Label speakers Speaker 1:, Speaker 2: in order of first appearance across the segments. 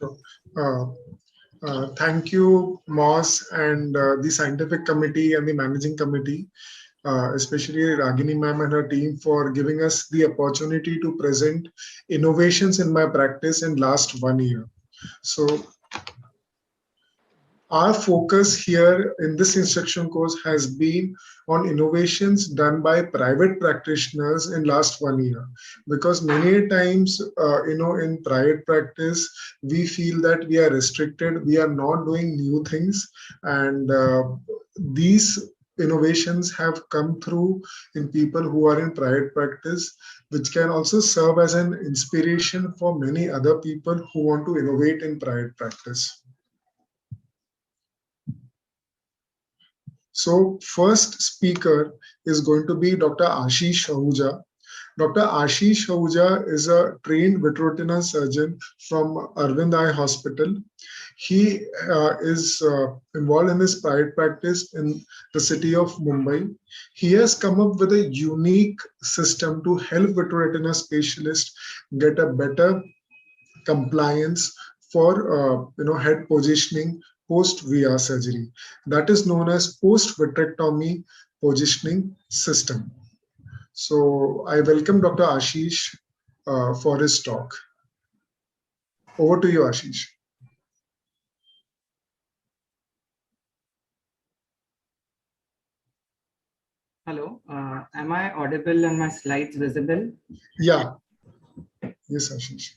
Speaker 1: So, thank you, Moss, and the scientific committee and the managing committee, especially Ragini ma'am and her team, for giving us the opportunity to present innovations in my practice in last 1 year. So, our focus here in this instruction course has been on innovations done by private practitioners in last 1 year, because many times in private practice we feel that we are restricted, we are not doing new things, and these innovations have come through in people who are in private practice, which can also serve as an inspiration for many other people who want to innovate in private practice. So first speaker is going to be Dr. Ashish Ahuja. Dr. Ashish Ahuja is a trained vitreoretinal surgeon from Arvind Eye Hospital. He is involved in his private practice in the city of Mumbai. He has come up with a unique system to help vitreoretinal specialists get a better compliance for head positioning post VR surgery. That is known as post vitrectomy positioning system. So I welcome Dr. Ashish for his talk. Over to you, Ashish.
Speaker 2: Hello, am I audible and my slides visible?
Speaker 1: Yeah. Yes, Ashish.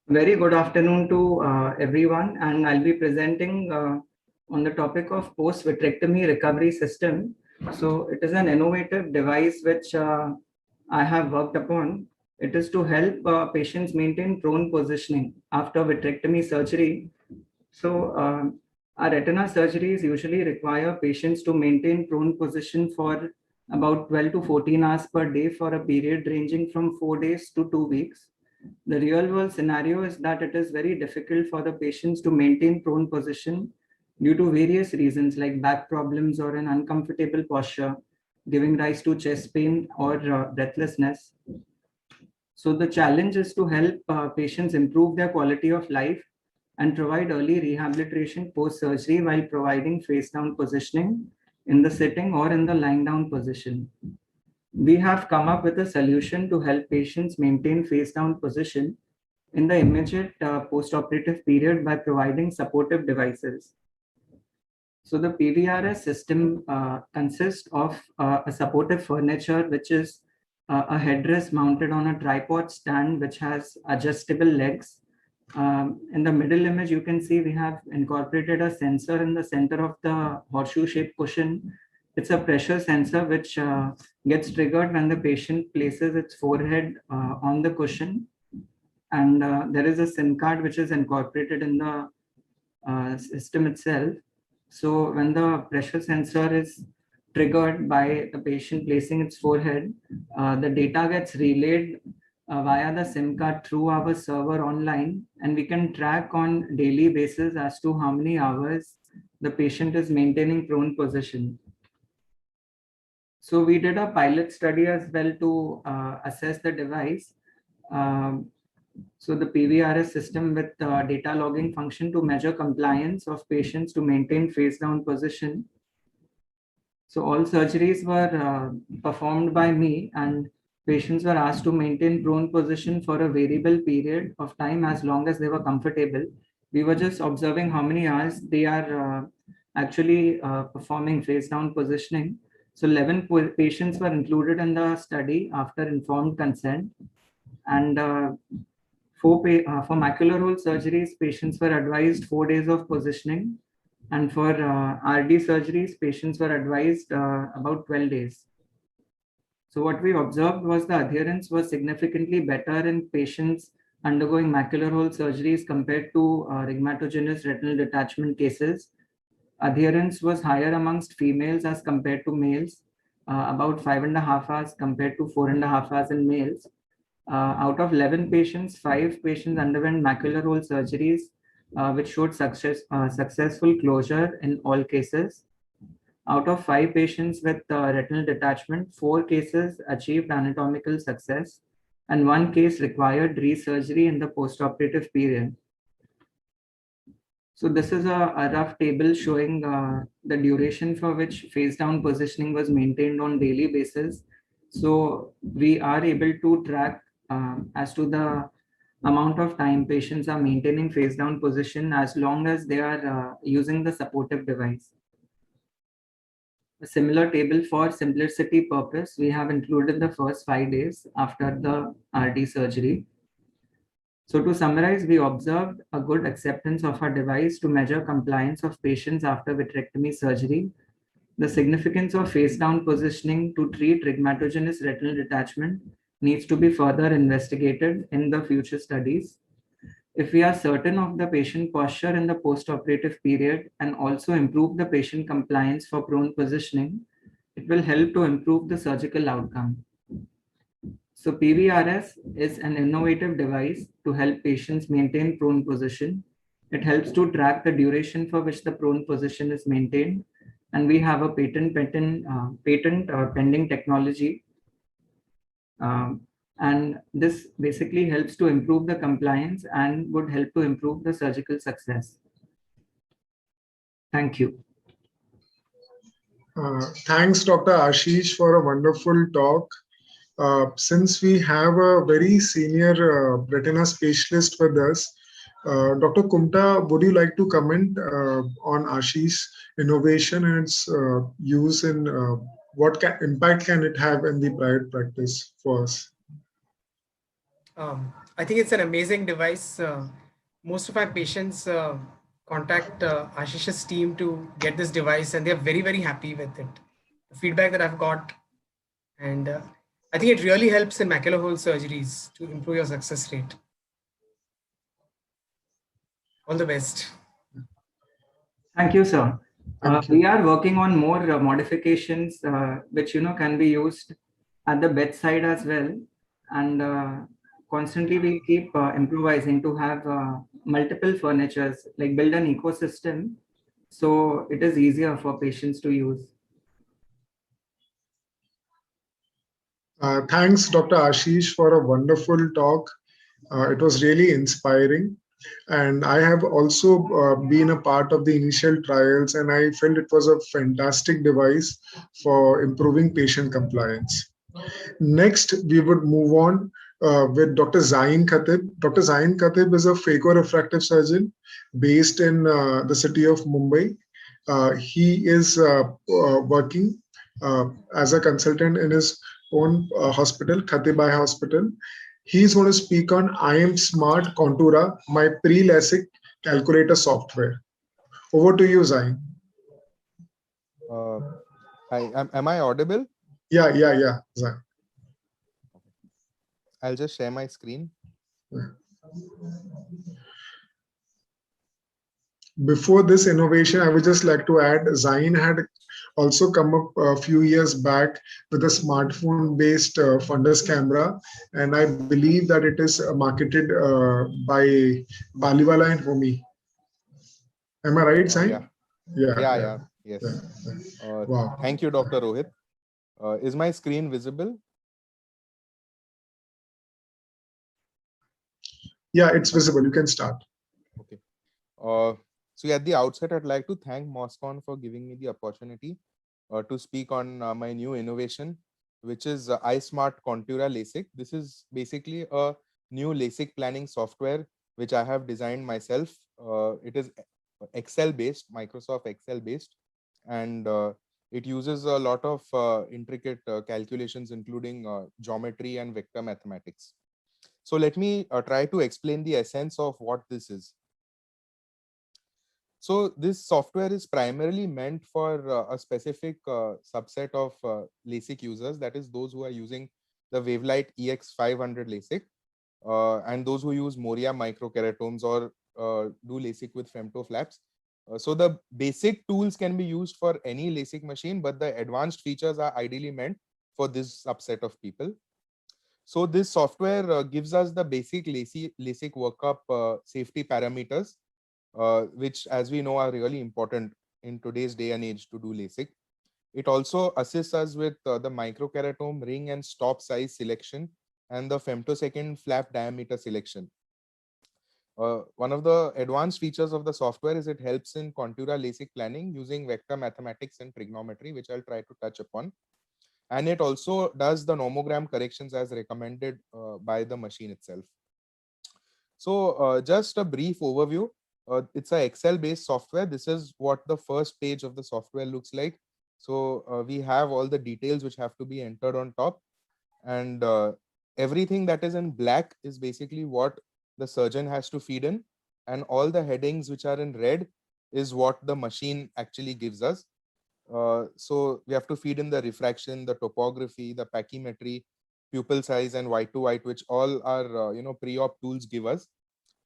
Speaker 2: Very good afternoon to everyone, and I'll be presenting on the topic of post-vitrectomy recovery system. So it is an innovative device which I have worked upon. It is to help patients maintain prone positioning after vitrectomy surgery. So our retina surgeries usually require patients to maintain prone position for about 12 to 14 hours per day for a period ranging from 4 days to 2 weeks. The real world scenario is that it is very difficult for the patients to maintain prone position due to various reasons like back problems or an uncomfortable posture, giving rise to chest pain or breathlessness. So the challenge is to help patients improve their quality of life and provide early rehabilitation post-surgery while providing face-down positioning in the sitting or in the lying down position. We have come up with a solution to help patients maintain face-down position in the immediate post-operative period by providing supportive devices. So the PVRS system consists of a supportive furniture, which is a headrest mounted on a tripod stand, which has adjustable legs. In the middle image, you can see we have incorporated a sensor in the center of the horseshoe-shaped cushion. It's a pressure sensor which gets triggered when the patient places its forehead on the cushion. And there is a SIM card which is incorporated in the system itself. So when the pressure sensor is triggered by the patient placing its forehead, the data gets relayed via the SIM card through our server online, and we can track on daily basis as to how many hours the patient is maintaining prone position. So we did a pilot study as well to assess the device. So the PVRS system with data logging function to measure compliance of patients to maintain face down position. So all surgeries were performed by me, and patients were asked to maintain prone position for a variable period of time as long as they were comfortable. We were just observing how many hours they are actually performing face down positioning. So 11 patients were included in the study after informed consent, and for macular hole surgeries, patients were advised 4 days of positioning, and for RD surgeries, patients were advised about 12 days. So what we observed was the adherence was significantly better in patients undergoing macular hole surgeries compared to rhegmatogenous retinal detachment cases. Adherence was higher amongst females as compared to males, about 5.5 hours compared to 4.5 hours in males. Out of 11 patients, 5 patients underwent macular hole surgeries, which showed successful closure in all cases. Out of 5 patients with retinal detachment, 4 cases achieved anatomical success, and one case required resurgery in the postoperative period. So this is a rough table showing the duration for which face down positioning was maintained on daily basis. So we are able to track as to the amount of time patients are maintaining face down position as long as they are using the supportive device. A similar table for simplicity purpose, we have included the first 5 days after the RD surgery. So to summarize, we observed a good acceptance of our device to measure compliance of patients after vitrectomy surgery, the significance of face down positioning to treat rhegmatogenous retinal detachment needs to be further investigated in the future studies. If we are certain of the patient posture in the postoperative period and also improve the patient compliance for prone positioning, it will help to improve the surgical outcome. So PVRS is an innovative device to help patients maintain prone position. It helps to track the duration for which the prone position is maintained. And we have a patent pending technology. And this basically helps to improve the compliance and would help to improve the surgical success. Thank you.
Speaker 1: Thanks, Dr. Ashish, for a wonderful talk. Since we have a very senior retina specialist with us, Dr. Kumta, would you like to comment on Ashish's innovation and its use in what impact can it have in the private practice for us?
Speaker 3: I think it's an amazing device. Most of our patients contact Ashish's team to get this device, and they're very, very happy with it. The feedback that I've got, and I think it really helps in macular hole surgeries to improve your success rate. All the best.
Speaker 2: Thank you, sir.
Speaker 1: Thank you.
Speaker 2: We are working on more modifications which can be used at the bedside as well, and constantly we keep improvising to have multiple furnitures, like build an ecosystem so it is easier for patients to use.
Speaker 1: Thanks, Dr. Ashish, for a wonderful talk. It was really inspiring. And I have also been a part of the initial trials, and I felt it was a fantastic device for improving patient compliance. Next, we would move on with Dr. Zain Khatib. Dr. Zain Khatib is a phaco-refractive surgeon based in the city of Mumbai. He is working as a consultant in his own hospital, Khatib Eye Hospital. He's going to speak on I Am Smart Contura, my pre-LASIK calculator software. Over to you, Zain.
Speaker 4: Hi, am I audible?
Speaker 1: Yeah, Zain.
Speaker 4: I'll just share my screen.
Speaker 1: Before this innovation, I would just like to add, Zain had also come up a few years back with a smartphone-based fundus camera, and I believe that it is marketed by Baliwala and Homi. Am I right, Zain?
Speaker 4: Yeah. Yes.
Speaker 1: Yeah. Wow.
Speaker 4: Thank you, Dr. Rohit. Is my screen visible?
Speaker 1: Yeah, it's visible. You can start.
Speaker 4: Okay. So at the outset, I'd like to thank MOSCON for giving me the opportunity to speak on my new innovation, which is iSmart Contura LASIK. This is basically a new LASIK planning software, which I have designed myself. It is Excel based, Microsoft Excel based, and it uses a lot of intricate calculations, including geometry and vector mathematics. So let me try to explain the essence of what this is. So this software is primarily meant for a specific subset of LASIK users, that is those who are using the Wavelight EX500 LASIK and those who use Moria microkeratomes or do LASIK with femtoflaps. So the basic tools can be used for any LASIK machine, but the advanced features are ideally meant for this subset of people. So this software gives us the basic LASIK workup safety parameters, which, as we know, are really important in today's day and age to do LASIK. It also assists us with the microkeratome ring and stop size selection and the femtosecond flap diameter selection. One of the advanced features of the software is it helps in contour LASIK planning using vector mathematics and trigonometry, which I'll try to touch upon. And it also does the nomogram corrections as recommended by the machine itself. So just a brief overview. It's a Excel based software. This is what the first page of the software looks like. So we have all the details which have to be entered on top, and everything that is in black is basically what the surgeon has to feed in, and all the headings which are in red is what the machine actually gives us. So we have to feed in the refraction, the topography, the pachymetry, pupil size, and white to white, which all are pre-op tools give us,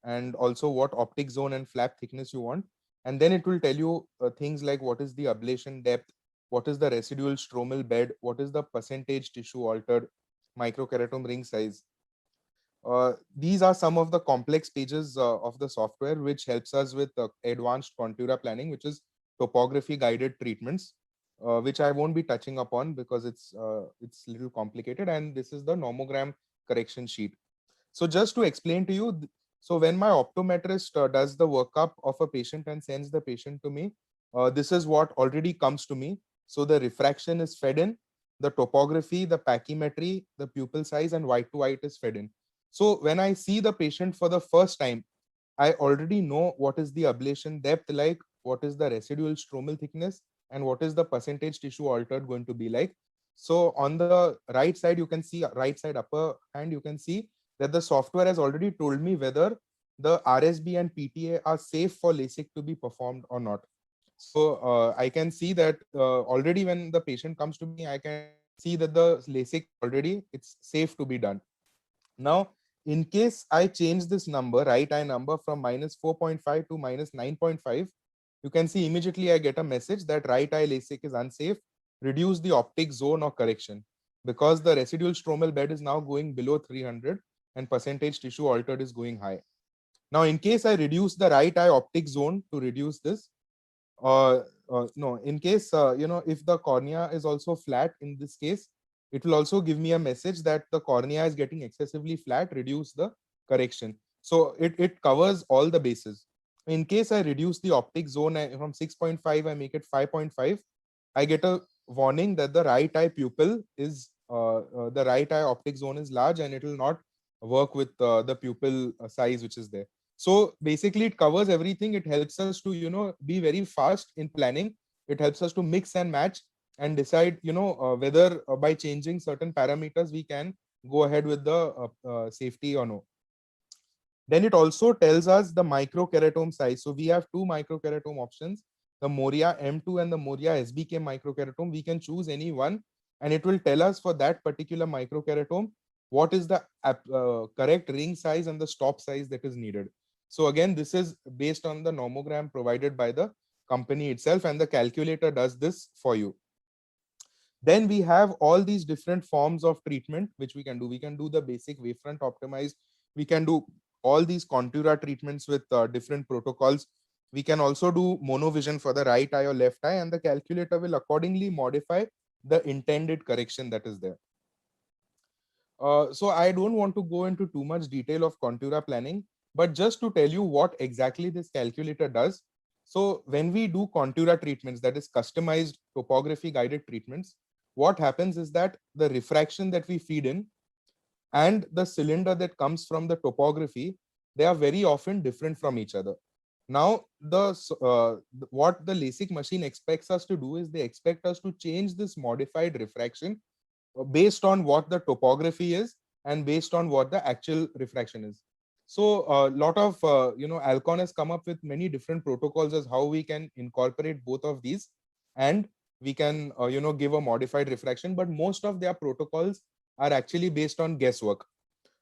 Speaker 4: and also what optic zone and flap thickness you want. And then it will tell you things like what is the ablation depth, what is the residual stromal bed, what is the percentage tissue altered, microkeratome ring size. These are some of the complex pages of the software which helps us with advanced contour planning, which is topography guided treatments, which I won't be touching upon because it's a little complicated. And this is the nomogram correction sheet. So just to explain to you, so when my optometrist does the workup of a patient and sends the patient to me, this is what already comes to me. So the refraction is fed in, the topography, the pachymetry, the pupil size, and white to white is fed in. So when I see the patient for the first time, I already know what is the ablation depth like, what is the residual stromal thickness, and what is the percentage tissue altered going to be like. So on the right side, you can see, right side upper hand, you can see that the software has already told me whether the RSB and PTA are safe for LASIK to be performed or not. So I can see that already when the patient comes to me, I can see that the LASIK already, it's safe to be done. Now, in case I change this number, right eye number, from -4.5 to -9.5, you can see immediately I get a message that right eye LASIK is unsafe. Reduce the optic zone or correction, because the residual stromal bed is now going below 300 and percentage tissue altered is going high. Now, in case I reduce the right eye optic zone to reduce this, no, in case, if the cornea is also flat in this case, it will also give me a message that the cornea is getting excessively flat, reduce the correction. So it covers all the bases. In case I reduce the optic zone from 6.5, I make it 5.5, I get a warning that the right eye pupil is, the right eye optic zone is large and it will not work with the pupil size which is there. So basically it covers everything. It helps us to, be very fast in planning. It helps us to mix and match and decide, whether by changing certain parameters, we can go ahead with the safety or no. Then it also tells us the microkeratome size. So we have two microkeratome options, the Moria M2 and the Moria SBK microkeratome. We can choose any one, and it will tell us for that particular microkeratome what is the correct ring size and the stop size that is needed. So again, this is based on the nomogram provided by the company itself, and the calculator does this for you. Then we have all these different forms of treatment which we can do. We can do the basic wavefront optimized. We can do all these contour treatments with different protocols. We can also do monovision for the right eye or left eye, and the calculator will accordingly modify the intended correction that is there. So I don't want to go into too much detail of contour planning, but just to tell you what exactly this calculator does. So when we do contour treatments, that is customized topography guided treatments, what happens is that the refraction that we feed in and the cylinder that comes from the topography, they are very often different from each other. Now, what the LASIK machine expects us to do is they expect us to change this modified refraction based on what the topography is and based on what the actual refraction is. So a lot of, Alcon has come up with many different protocols as how we can incorporate both of these, and we can, give a modified refraction, but most of their protocols are actually based on guesswork.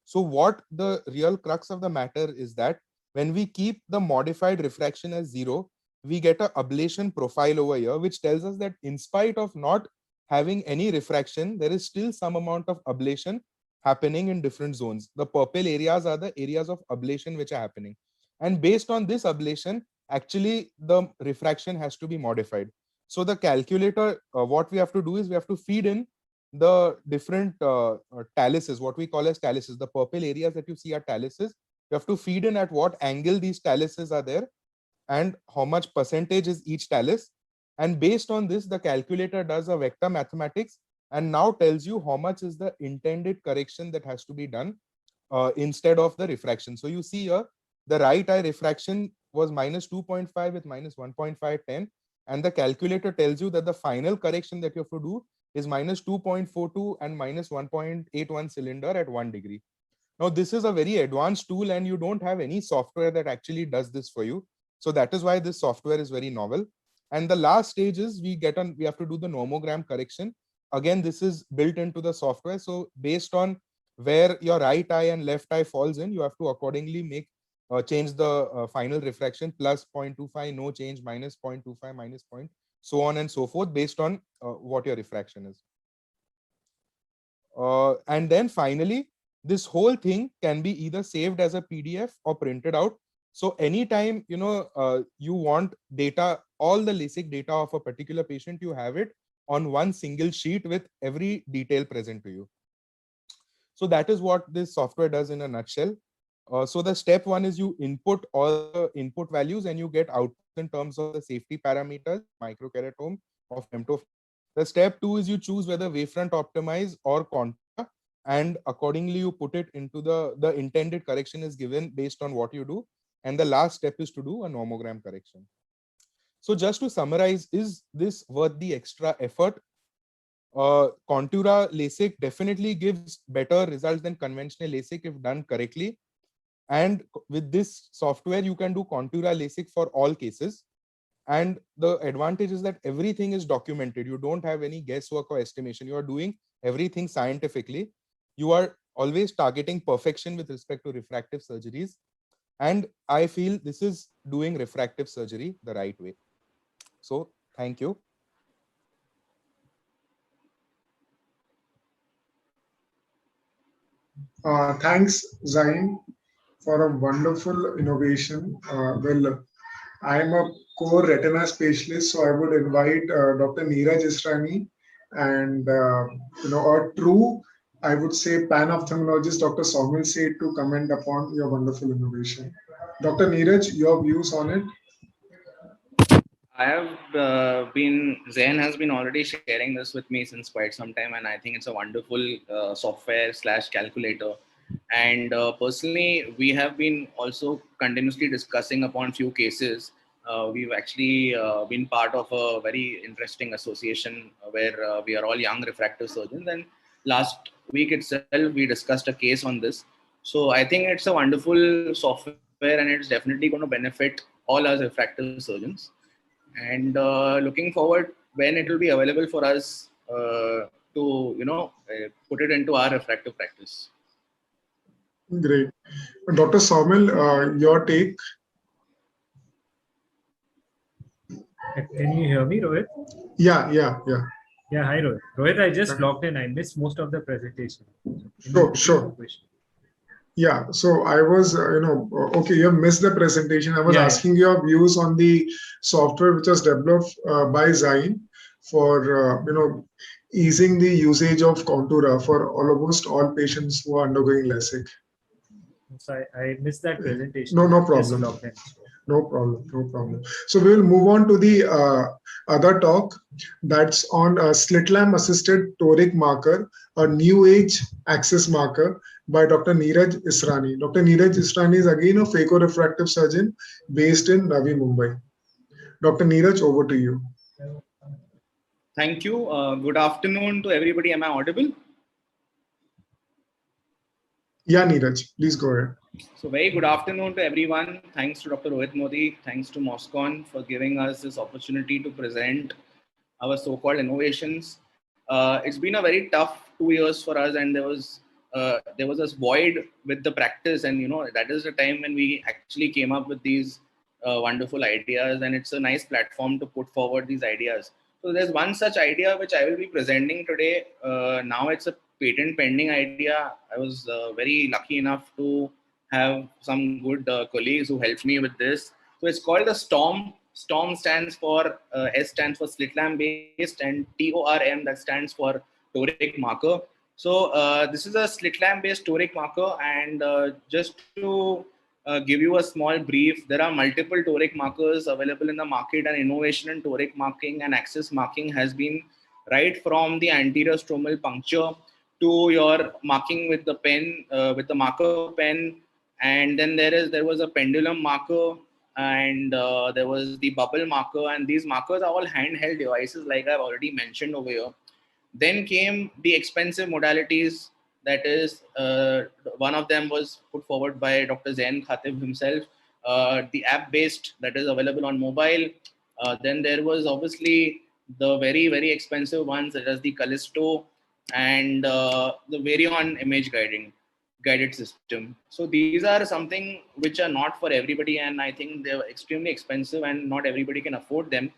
Speaker 4: So what the real crux of the matter is that when we keep the modified refraction as 0, we get an ablation profile over here, which tells us that in spite of not having any refraction, there is still some amount of ablation happening in different zones. The purple areas are the areas of ablation which are happening. And based on this ablation, actually the refraction has to be modified. So the calculator, what we have to do is we have to feed in the different taluses, what we call as taluses. The purple areas that you see are taluses. You have to feed in at what angle these taluses are there and how much percentage is each talus. And based on this, the calculator does a vector mathematics and now tells you how much is the intended correction that has to be done instead of the refraction. So you see here, the right eye refraction was minus 2.5 with minus 1.510. And the calculator tells you that the final correction that you have to do is minus 2.42 and minus 1.81 cylinder at 1 degree. Now, this is a very advanced tool and you don't have any software that actually does this for you. So that is why this software is very novel. And the last stage is we have to do the nomogram correction. Again, this is built into the software. So based on where your right eye and left eye falls in, you have to accordingly change the final refraction, plus 0.25, no change, minus 0.25, minus point, so on and so forth, based on what your refraction is. And then finally, this whole thing can be either saved as a PDF or printed out. So anytime you want data, all the LASIK data of a particular patient, you have it on one single sheet with every detail present to you. So that is what this software does in a nutshell. So the step one is you input all the input values and you get output in terms of the safety parameters, microkeratome of femtofilm. The step two is you choose whether wavefront optimize or contour, and accordingly you put it into the intended correction is given based on what you do. And the last step is to do a nomogram correction. So just to summarize, is this worth the extra effort? Contura LASIK definitely gives better results than conventional LASIK if done correctly. And with this software, you can do Contura LASIK for all cases. And the advantage is that everything is documented. You don't have any guesswork or estimation. You are doing everything scientifically. You are always targeting perfection with respect to refractive surgeries. And I feel this is doing refractive surgery the right way. So thank you.
Speaker 1: Thanks, Zain, for a wonderful innovation. Well, I am a core retina specialist, so I would invite Dr. Neeraj Israni and a true, I would say, pan-ophthalmologist, Dr. Saumil Seth, to comment upon your wonderful innovation. Dr. Neeraj, your views on it?
Speaker 5: I have Zain has been already sharing this with me since quite some time, and I think it's a wonderful software / calculator. And personally, we have been also continuously discussing upon few cases. We've actually been part of a very interesting association where we are all young refractive surgeons. And last week itself, we discussed a case on this. So I think it's a wonderful software, and it's definitely going to benefit all us refractive surgeons. And looking forward when it will be available for us to put it into our refractive practice.
Speaker 1: Great. Dr. Saumil, your take?
Speaker 6: Can you hear me, Rohit?
Speaker 1: Yeah.
Speaker 6: Yeah, hi, Rohit. Rohit, I just logged in. I missed most of the presentation.
Speaker 1: Sure. Yeah, so I was, okay, you have missed the presentation. I was asking your views on the software which was developed by Zain for, easing the usage of Contura for almost all patients who are undergoing LASIK.
Speaker 6: So I missed that presentation.
Speaker 1: No problem. No problem. So we will move on to the other talk that's on slit lamp assisted toric marker, a new age axis marker by Dr. Neeraj Israni. Dr. Neeraj Israni is again a phaco-refractive surgeon based in Navi Mumbai. Dr. Neeraj, over to you.
Speaker 5: Thank you. Good afternoon to everybody. Am I audible?
Speaker 1: Yeah, Neeraj, please go ahead.
Speaker 5: So very good afternoon to everyone. Thanks to Dr. Rohit Modi. Thanks to Moscon for giving us this opportunity to present our so-called innovations. It's been a very tough 2 years for us, and there was this void with the practice, and that is the time when we actually came up with these wonderful ideas, and it's a nice platform to put forward these ideas. So there's one such idea which I will be presenting today. Now it's a patent pending idea. I was very lucky enough to have some good colleagues who helped me with this. So it's called the STORM. STORM stands for S stands for slit lamp based, and TORM, that stands for toric marker. So this is a slit lamp based toric marker, and just to give you a small brief, there are multiple toric markers available in the market, and innovation in toric marking and axis marking has been right from the anterior stromal puncture to your marking with the pen, with the marker pen, and then there was a pendulum marker, and there was the bubble marker, and these markers are all handheld devices, like I've already mentioned over here. Then came the expensive modalities. That is, one of them was put forward by Dr. Zain Khatib himself, the app-based that is available on mobile. Then there was obviously the very, very expensive ones, such as the Callisto and the Varion image guided system. So these are something which are not for everybody, and I think they're extremely expensive and not everybody can afford them.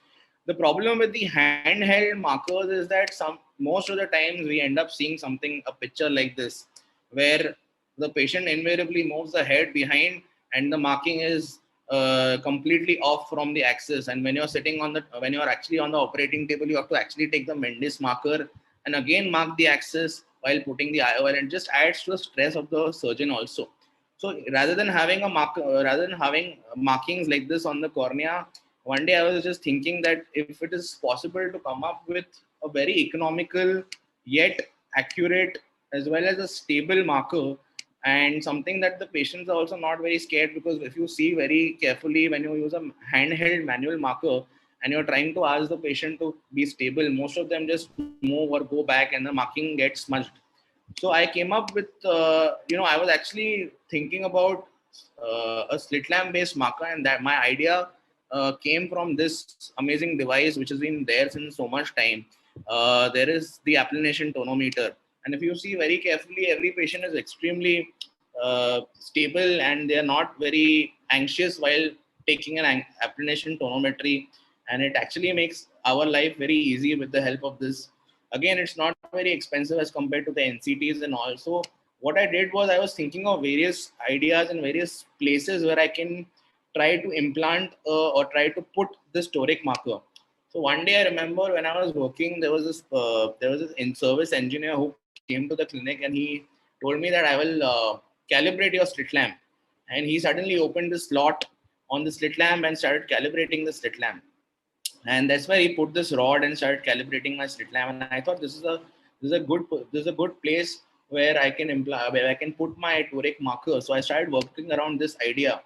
Speaker 5: The problem with the handheld markers is that most of the times we end up seeing a picture like this, where the patient invariably moves the head behind and the marking is completely off from the axis. And when you're actually on the operating table, you have to actually take the Mendes marker and again mark the axis while putting the IOL, and just adds to the stress of the surgeon also. So rather than having markings like this on the cornea, one day I was just thinking that if it is possible to come up with a very economical yet accurate as well as a stable marker, and something that the patients are also not very scared, because if you see very carefully, when you use a handheld manual marker and you're trying to ask the patient to be stable, most of them just move or go back and the marking gets smudged. So I came up with, I was actually thinking about a slit lamp based marker, and that my idea came from this amazing device which has been there since so much time. There is the applanation tonometer, and if you see very carefully, every patient is extremely stable and they are not very anxious while taking an applanation tonometry, and it actually makes our life very easy with the help of this. Again, it's not very expensive as compared to the NCTs and all. So what I did was I was thinking of various ideas and various places where I can try to implant or try to put this toric marker. So one day I remember when I was working, there was this in-service engineer who came to the clinic, and he told me that I will calibrate your slit lamp. And he suddenly opened the slot on the slit lamp and started calibrating the slit lamp. And that's where he put this rod and started calibrating my slit lamp. And I thought this is a good place where I can put my toric marker. So I started working around this idea.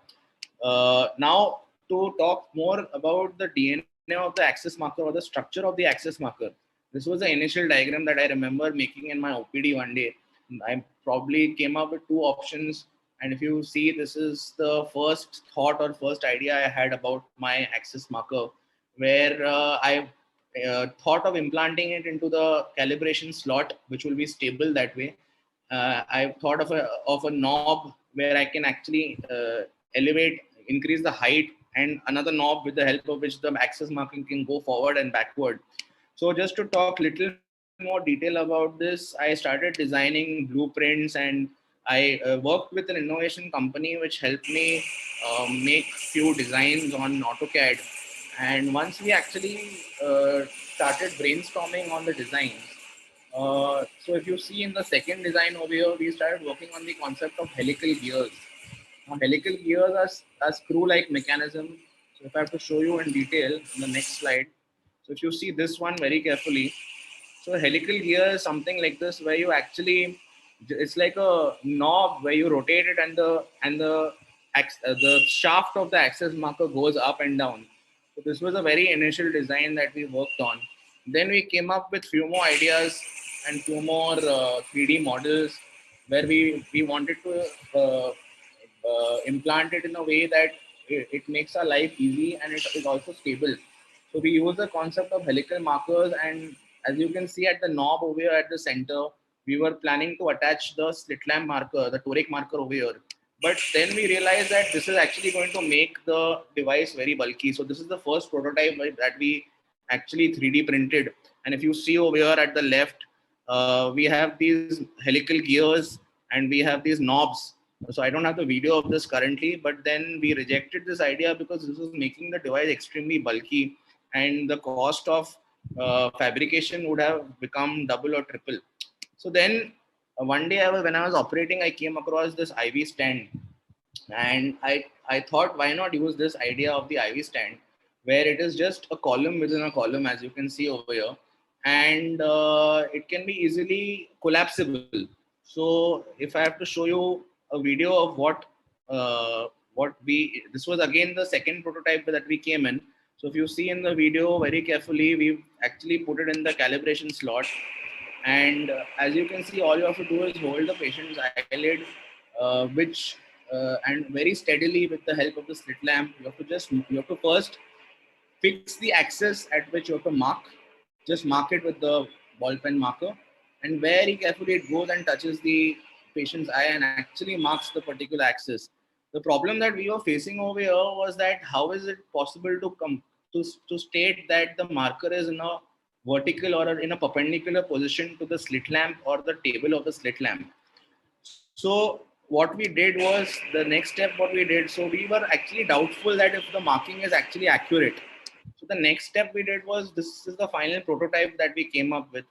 Speaker 5: Now, to talk more about the DNA of the axis marker or the structure of the axis marker, this was the initial diagram that I remember making in my OPD one day. I probably came up with two options. And if you see, this is the first thought or first idea I had about my axis marker, where I thought of implanting it into the calibration slot, which will be stable that way. I thought of a knob where I can actually increase the height, and another knob with the help of which the axis marking can go forward and backward. So just to talk little more detail about this, I started designing blueprints, and I worked with an innovation company which helped me make few designs on AutoCAD. And once we actually started brainstorming on the designs, so if you see in the second design over here, we started working on the concept of helical gears. Now, helical gears are screw-like mechanism. So if I have to show you in detail in the next slide. So if you see this one very carefully, so helical gear is something like this, where you actually, it's like a knob where you rotate it, and the shaft of the axis marker goes up and down. So this was a very initial design that we worked on. Then we came up with few more ideas and few more 3D models where we wanted to implant it in a way that it makes our life easy and it is also stable. So we use the concept of helical markers, and as you can see at the knob over here at the center, we were planning to attach the slit lamp marker, the toric marker over here. But then we realized that this is actually going to make the device very bulky. So this is the first prototype that we actually 3D printed. And if you see over here at the left, we have these helical gears and we have these knobs. So I don't have the video of this currently, but then we rejected this idea because this was making the device extremely bulky, and the cost of fabrication would have become double or triple. So then one day when I was operating, I came across this IV stand, and I thought, why not use this idea of the IV stand, where it is just a column within a column, as you can see over here, and it can be easily collapsible. So if I have to show you a video of this was again the second prototype that we came in. So if you see in the video very carefully, we've actually put it in the calibration slot, and as you can see, all you have to do is hold the patient's eyelid, and very steadily with the help of the slit lamp. You have to first fix the axis at which you have to mark. Just mark it with the ball pen marker, and very carefully it goes and touches the patient's eye and actually marks the particular axis. The problem that we were facing over here was that how is it possible to come to state that the marker is in a vertical or in a perpendicular position to the slit lamp or the table of the slit lamp. So what we did was the next step, what we did, so we were actually doubtful that if the marking is actually accurate. So the next step we did was, this is the final prototype that we came up with.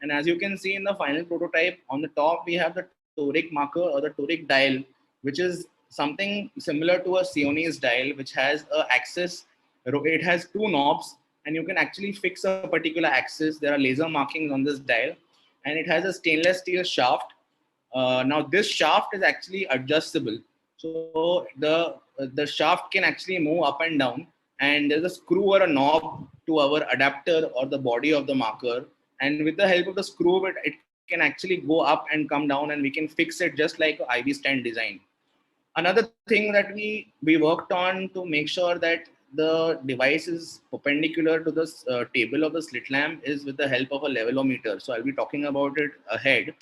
Speaker 5: And as you can see in the final prototype, on the top, we have the toric marker or the toric dial, which is something similar to a Siamese dial, which has an axis. It has two knobs, and you can actually fix a particular axis. There are laser markings on this dial, and it has a stainless steel shaft. Now this shaft is actually adjustable. So the shaft can actually move up and down, and there's a screw or a knob to our adapter or the body of the marker. And with the help of the screw, it can actually go up and come down, and we can fix it just like an IV stand design. Another thing that we worked on to make sure that the device is perpendicular to the table of the slit lamp is with the help of a levelometer. So I'll be talking about it ahead.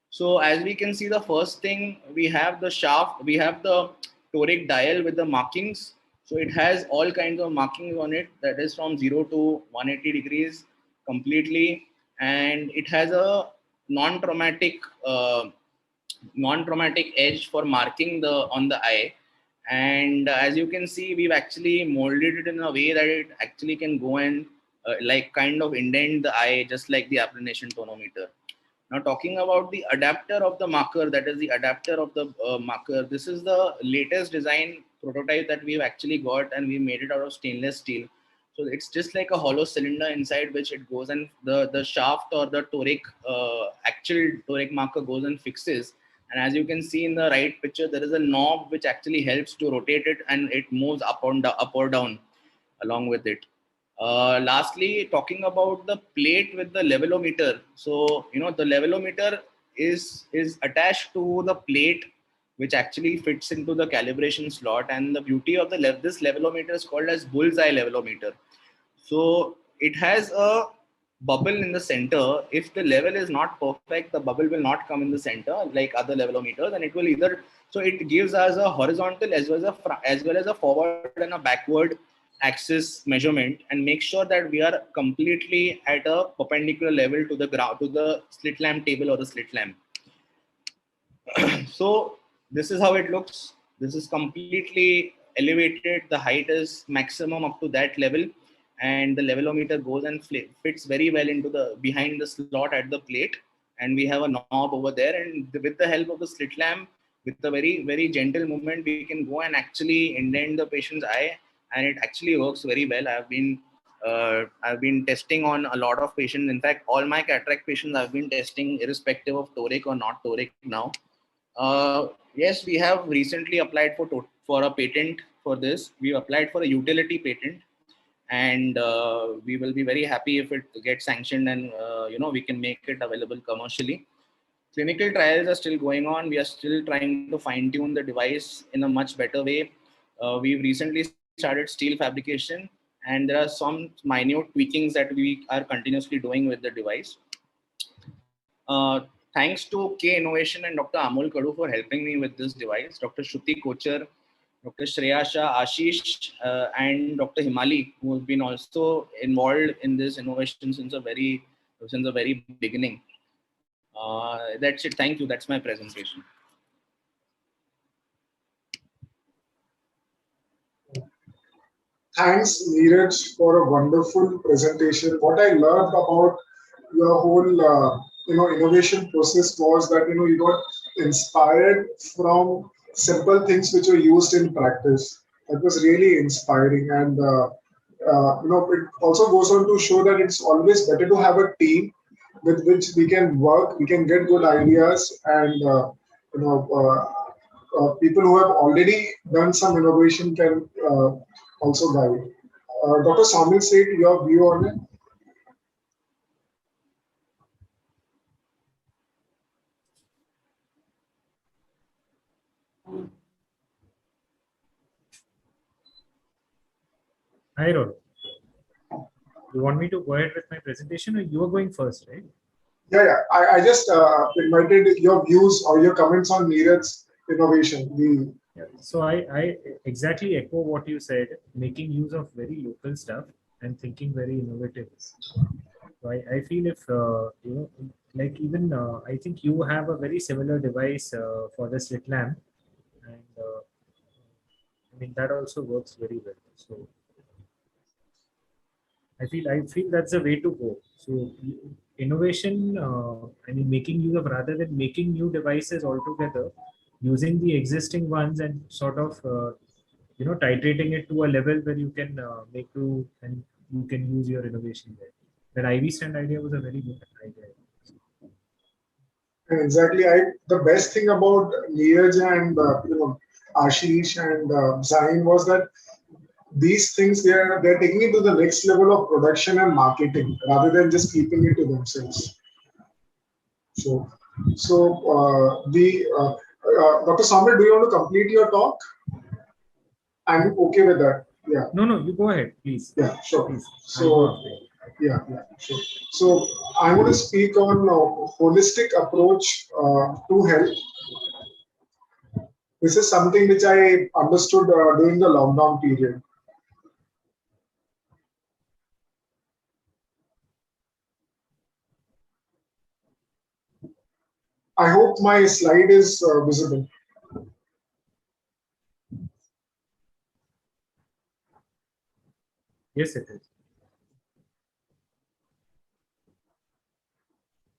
Speaker 5: So as we can see, the first thing, we have the shaft, we have the toric dial with the markings. So it has all kinds of markings on it, that is from 0 to 180 degrees completely. And it has a non-traumatic edge for marking on the eye. And as you can see, we've actually molded it in a way that it actually can go and like kind of indent the eye, just like the applanation tonometer. Now talking about the adapter of the marker, that is the adapter of the marker. This is the latest design prototype that we've actually got, and we made it out of stainless steel. So it's just like a hollow cylinder inside which it goes, and the shaft or the actual toric marker goes and fixes. And as you can see in the right picture, there is a knob which actually helps to rotate it, and it moves up or down along with it. Lastly, talking about the plate with the levelometer. So, the levelometer is attached to the plate, which actually fits into the calibration slot. And the beauty of this levelometer is called as bullseye levelometer. So it has a bubble in the center. If the level is not perfect, the bubble will not come in the center like other levelometers, and it will either, so it gives us a horizontal as well as a forward and a backward axis measurement, and make sure that we are completely at a perpendicular level to the ground, to the slit lamp table or the slit lamp. So this is how it looks. This is completely elevated. The height is maximum up to that level, and the levelometer goes and fits very well into behind the slot at the plate. And we have a knob over there, and with the help of the slit lamp, with a very, very gentle movement, we can go and actually indent the patient's eye, and it actually works very well. I've been testing on a lot of patients. In fact, all my cataract patients I've been testing irrespective of toric or not toric now. Yes, we have recently applied for a patent for this. We applied for a utility patent, and we will be very happy if it gets sanctioned, and we can make it available commercially. Clinical trials are still going on. We are still trying to fine tune the device in a much better way. We've recently started steel fabrication, and there are some minute tweakings that we are continuously doing with the device. Thanks to K Innovation and Dr. Amol Kadu for helping me with this device. Dr. Shruti Kochar, Dr. Shreya Shah, Ashish, and Dr. Himali, who have been also involved in this innovation since the very beginning. That's it. Thank you. That's my presentation.
Speaker 1: Thanks, Neeraj, for a wonderful presentation. What I loved about your whole, innovation process was that, you got inspired from simple things which were used in practice. That was really inspiring. And, it also goes on to show that it's always better to have a team with which we can work, we can get good ideas, and, you know, people who have already done some innovation can also guide. Dr. Samil said your view on it.
Speaker 6: Hi, Rohit. You want me to go ahead with my presentation, or you are going first, right?
Speaker 1: Yeah. I just invited your views or your comments on Neeraj's innovation.
Speaker 6: Yeah. So I exactly echo what you said, making use of very local stuff and thinking very innovative. So I feel if, like even I think you have a very similar device for the slit lamp, and I mean that also works very well. So I feel that's the way to go. So innovation, I mean, making use of rather than making new devices altogether, using the existing ones and sort of titrating it to a level where you can make do and you can use your innovation there. That IV stand idea was a very good idea.
Speaker 1: And exactly, the best thing about Neeraj and Ashish and Zain was that these things they're taking it to the next level of production and marketing rather than just keeping it to themselves. So, Dr. Samir, do you want to complete your talk? I'm okay with that. Yeah.
Speaker 6: No, you go ahead, please.
Speaker 1: Yeah, sure.
Speaker 6: Please.
Speaker 1: So, yeah, sure. So, I want to speak on holistic approach to health. This is something which I understood during the lockdown period. I hope my slide is visible.
Speaker 6: Yes, it is.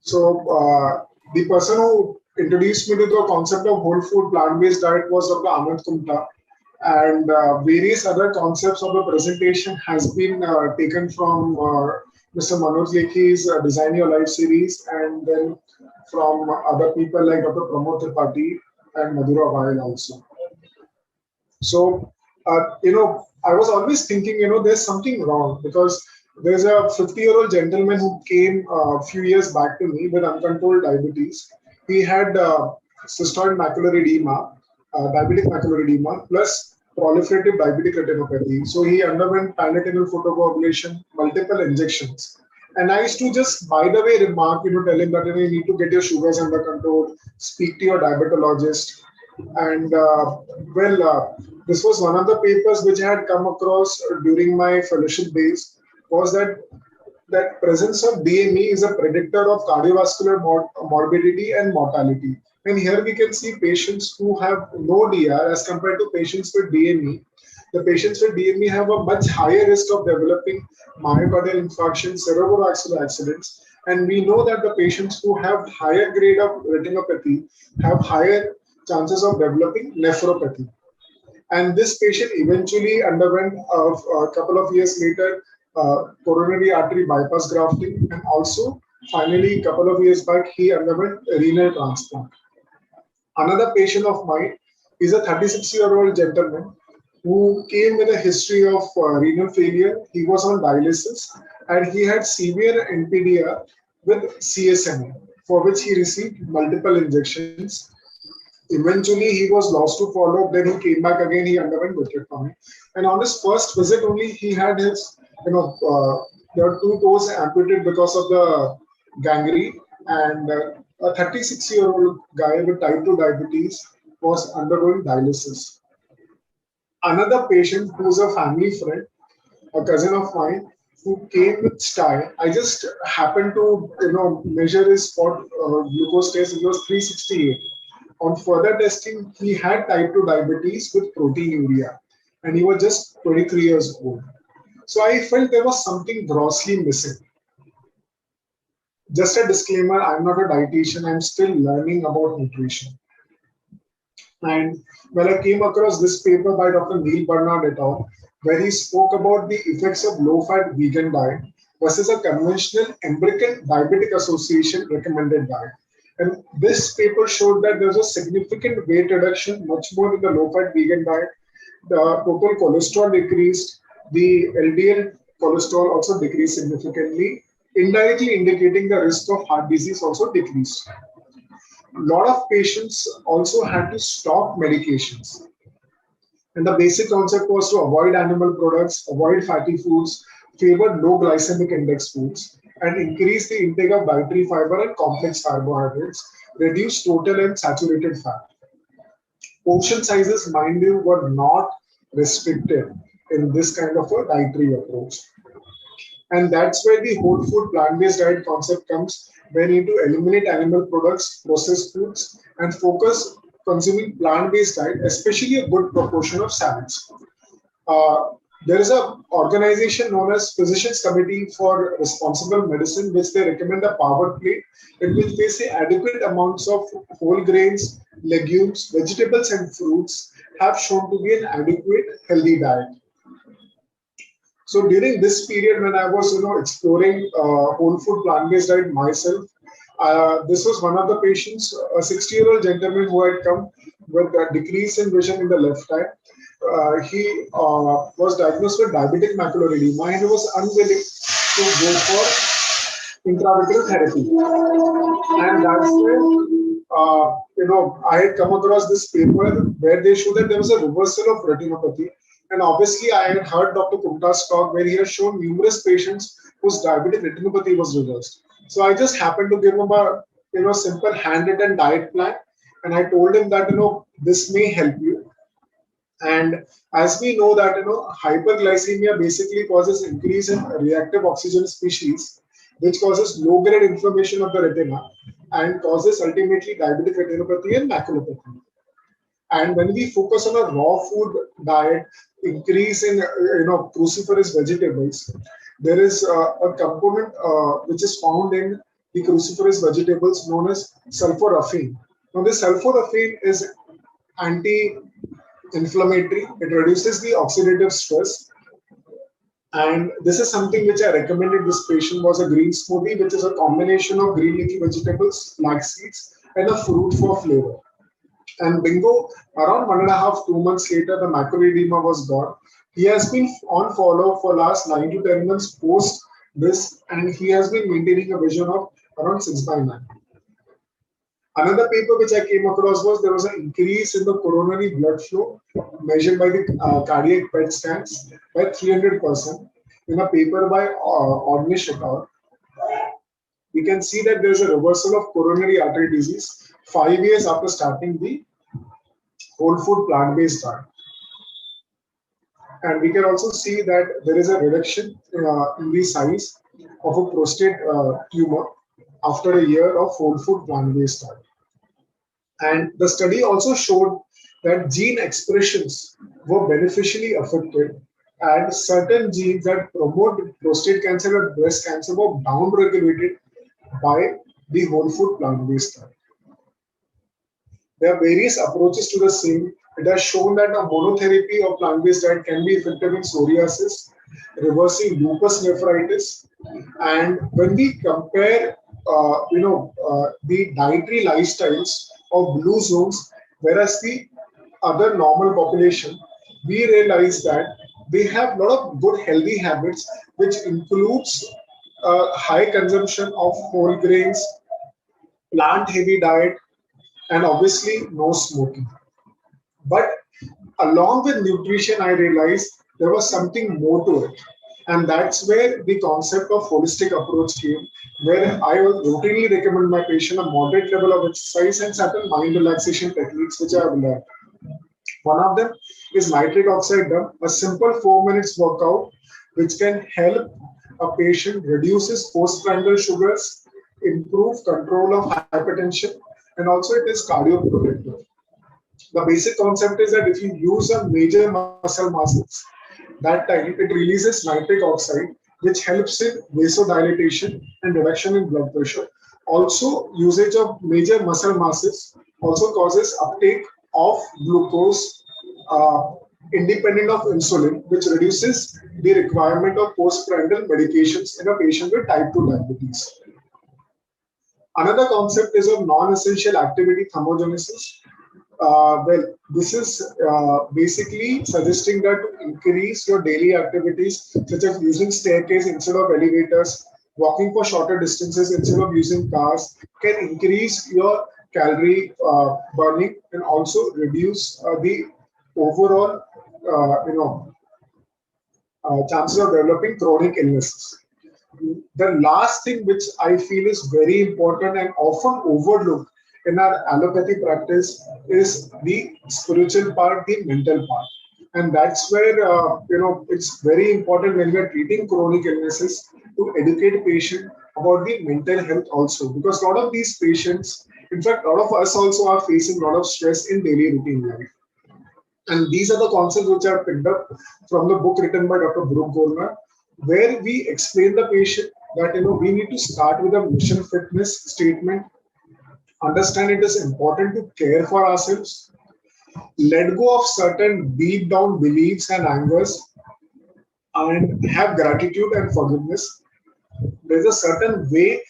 Speaker 1: So the person who introduced me to the concept of whole food plant-based diet was Dr. Anand Kumta, and various other concepts of the presentation has been taken from Mr. Manoj Lekhi's Design Your Life series, and then from other people like Dr. Pramod Tripathi and Madhura Vayal also. So, I was always thinking, there's something wrong because there's a 50-year-old gentleman who came a few years back to me with uncontrolled diabetes. He had cystoid macular edema, diabetic macular edema, plus proliferative diabetic retinopathy. So he underwent panaretinal photocoagulation, multiple injections. And I used to just, by the way, remark, tell him that you need to get your sugars under control, speak to your diabetologist. And this was one of the papers which I had come across during my fellowship days, was that presence of DME is a predictor of cardiovascular morbidity and mortality. And here we can see patients who have no DR as compared to patients with DME. The patients with DME have a much higher risk of developing myocardial infarction, cerebrovascular accidents. And we know that the patients who have higher grade of retinopathy have higher chances of developing nephropathy. And this patient eventually underwent a couple of years later coronary artery bypass grafting, and also finally a couple of years back he underwent renal transplant. Another patient of mine is a 36-year-old gentleman who came with a history of renal failure. He was on dialysis and he had severe NPDR with CSMA, for which he received multiple injections. Eventually, he was lost to follow-up. Then he came back again. He underwent vitrectomy. And on his first visit only, he had his, there are 2 toes amputated because of the gangrene. And a 36-year-old guy with type 2 diabetes was undergoing dialysis. Another patient who's a family friend, a cousin of mine, who came with STY. I just happened to, measure his spot glucose test. It was 368. On further testing, he had type 2 diabetes with proteinuria. and he was just 23 years old. So I felt there was something grossly missing. Just a disclaimer, I'm not a dietitian, I'm still learning about nutrition. And when I came across this paper by Dr. Neil Barnard et al., where he spoke about the effects of low-fat vegan diet versus a conventional American Diabetic Association recommended diet. And this paper showed that there was a significant weight reduction, much more in the low-fat vegan diet. The total cholesterol decreased, the LDL cholesterol also decreased significantly, indirectly indicating the risk of heart disease also decreased. A lot of patients also had to stop medications. And the basic concept was to avoid animal products, avoid fatty foods, favor low glycemic index foods, and increase the intake of dietary fiber and complex carbohydrates, reduce total and saturated fat. Portion sizes, mind you, were not restricted in this kind of a dietary approach. And that's where the whole food plant-based diet concept comes, where you need to eliminate animal products, processed foods, and focus consuming plant-based diet, especially a good proportion of salads. There is an organization known as Physicians Committee for Responsible Medicine, which they recommend a power plate in which they say adequate amounts of whole grains, legumes, vegetables, and fruits have shown to be an adequate healthy diet. So during this period, when I was exploring whole food plant-based diet myself, this was one of the patients, a 60-year-old gentleman who had come with a decrease in vision in the left eye. He was diagnosed with diabetic macular edema and he was unwilling to go for intravitreal therapy. And that's when, I had come across this paper where they showed that there was a reversal of retinopathy. And obviously, I had heard Dr. Kumta's talk where he has shown numerous patients whose diabetic retinopathy was reversed. So I just happened to give him a simple handwritten diet plan, and I told him that this may help you. And as we know that hyperglycemia basically causes increase in reactive oxygen species, which causes low-grade inflammation of the retina and causes ultimately diabetic retinopathy and maculopathy. And when we focus on a raw food diet, increase in cruciferous vegetables, there is a component which is found in the cruciferous vegetables known as sulforaphane. Now, this sulforaphane is anti-inflammatory. It reduces the oxidative stress. And this is something which I recommended this patient was a green smoothie, which is a combination of green leafy vegetables, flax seeds, and a fruit for flavor. And bingo, around 1.5 to 2 months later, the macular edema was gone. He has been on follow for last 9 to 10 months post this, and he has been maintaining a vision of around 6/9. Another paper which I came across was there was an increase in the coronary blood flow measured by the cardiac PET scans by 300% in a paper by Ornish et al. We can see that there is a reversal of coronary artery disease 5 years after starting the whole food plant-based diet. And we can also see that there is a reduction in the size of a prostate tumor after a year of whole food plant-based diet. And the study also showed that gene expressions were beneficially affected, and certain genes that promote prostate cancer and breast cancer were downregulated by the whole food plant-based diet. There are various approaches to the same. It has shown that a monotherapy of plant-based diet can be effective in psoriasis, reversing lupus nephritis. And when we compare, the dietary lifestyles of blue zones, whereas the other normal population, we realize that they have a lot of good healthy habits, which includes high consumption of whole grains, plant-heavy diet, and obviously no smoking. But along with nutrition, I realized there was something more to it. And that's where the concept of holistic approach came, where I will routinely recommend my patient a moderate level of exercise and certain mind relaxation techniques which I have learned. One of them is nitric oxide dump, a simple 4 minutes workout which can help a patient reduce his postprandial sugars, improve control of hypertension, and also it is cardioprotective. The basic concept is that if you use a major muscle muscles, that time it releases nitric oxide, which helps in vasodilatation and reduction in blood pressure. Also, usage of major muscle masses also causes uptake of glucose independent of insulin, which reduces the requirement of postprandial medications in a patient with type 2 diabetes. Another concept is of non-essential activity thermogenesis. Well, this is basically suggesting that to increase your daily activities, such as using staircase instead of elevators, walking for shorter distances instead of using cars, can increase your calorie burning and also reduce the overall, chances of developing chronic illnesses. The last thing which I feel is very important and often overlooked in our allopathy practice is the spiritual part, the mental part. And that's where, it's very important when we are treating chronic illnesses to educate patient about the mental health also. Because a lot of these patients, in fact, a lot of us also are facing a lot of stress in daily routine life. And these are the concepts which are picked up from the book written by Dr. Brooke Goldman, where we explain the patient that we need to start with a mission fitness statement, understand it is important to care for ourselves, let go of certain deep down beliefs and angers, and have gratitude and forgiveness. There's a certain way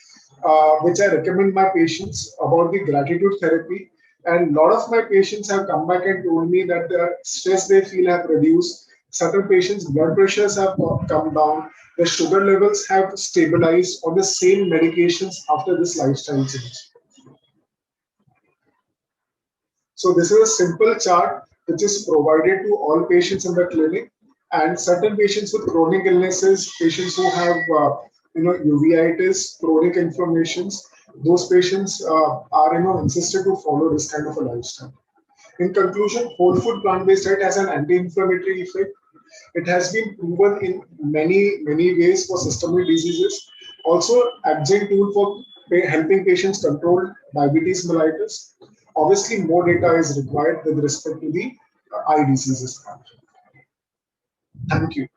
Speaker 1: which I recommend my patients about the gratitude therapy. And a lot of my patients have come back and told me that the stress they feel have reduced. Certain patients' blood pressures have come down. The sugar levels have stabilized on the same medications after this lifestyle change. So this is a simple chart which is provided to all patients in the clinic, and certain patients with chronic illnesses, patients who have uveitis, chronic inflammations, those patients are insisted to follow this kind of a lifestyle. In conclusion, whole food plant-based diet has an anti-inflammatory effect. It has been proven in many ways for systemic diseases. Also, adjunct tool for helping patients control diabetes mellitus. Obviously, more data is required with respect to the eye diseases. Thank you.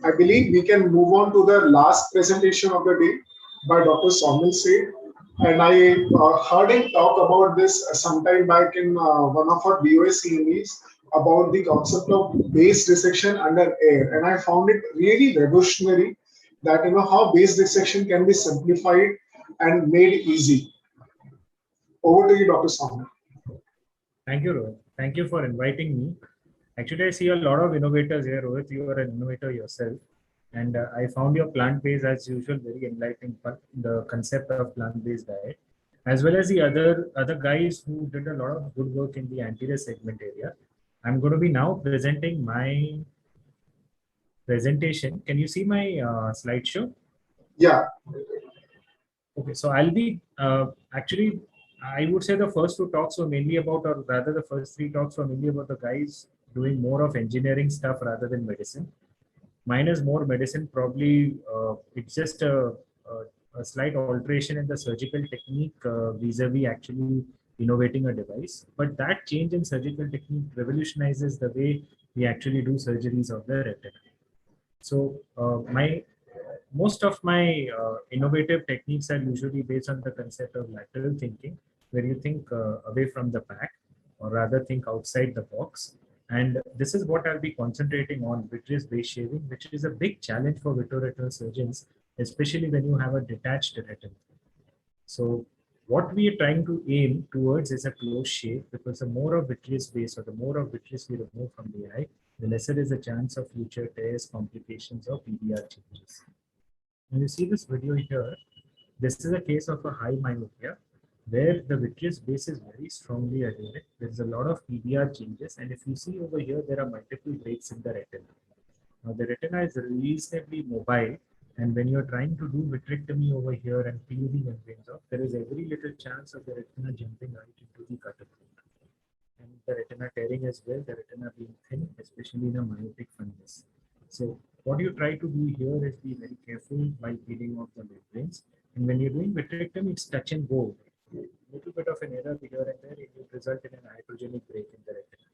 Speaker 1: I believe we can move on to the last presentation of the day by Dr. Saumil Seth. And I heard him talk about this sometime back in one of our BOS CMEs about the concept of base dissection under air. And I found it really revolutionary that how base dissection can be simplified and made easy. Over to you, Dr. Saumil.
Speaker 6: Thank you, Rohit. Thank you for inviting me. Actually, I see a lot of innovators here. Rohit, you are an innovator yourself. And I found your plant-based, as usual, very enlightening, the concept of plant-based diet, as well as the other guys who did a lot of good work in the anterior segment area. I'm going to be now presenting my presentation. Can you see my slideshow?
Speaker 1: Yeah.
Speaker 6: Okay, so I'll be actually, I would say the first two talks were mainly about, or rather the first three talks were mainly about the guys doing more of engineering stuff rather than medicine. Mine is more medicine, probably it's just a slight alteration in the surgical technique vis-a-vis actually innovating a device. But that change in surgical technique revolutionizes the way we actually do surgeries of the retina. So most of my innovative techniques are usually based on the concept of lateral thinking, where you think away from the back, or rather think outside the box. And this is what I'll be concentrating on, vitreous base shaving, which is a big challenge for vitreoretinal surgeons, especially when you have a detached retina. So what we are trying to aim towards is a close shave, because the more of vitreous base or the more of vitreous we remove from the eye, the lesser is the chance of future tears, complications, or PDR changes. When you see this video here, this is a case of a high myopia where the vitreous base is very strongly adherent. There's a lot of PDR changes, and if you see over here, there are multiple breaks in the retina. Now the retina is reasonably mobile, and when you're trying to do vitrectomy over here and peel the membranes off, there is every little chance of the retina jumping right into the cutter plate, and the retina tearing as well, the retina being thin, especially in a myopic fundus. So what you try to do here is be very careful while peeling off the membranes. And when you're doing vitrectomy, it's touch and go. A little bit of an error here and there, it will result in an iatrogenic break in the retina.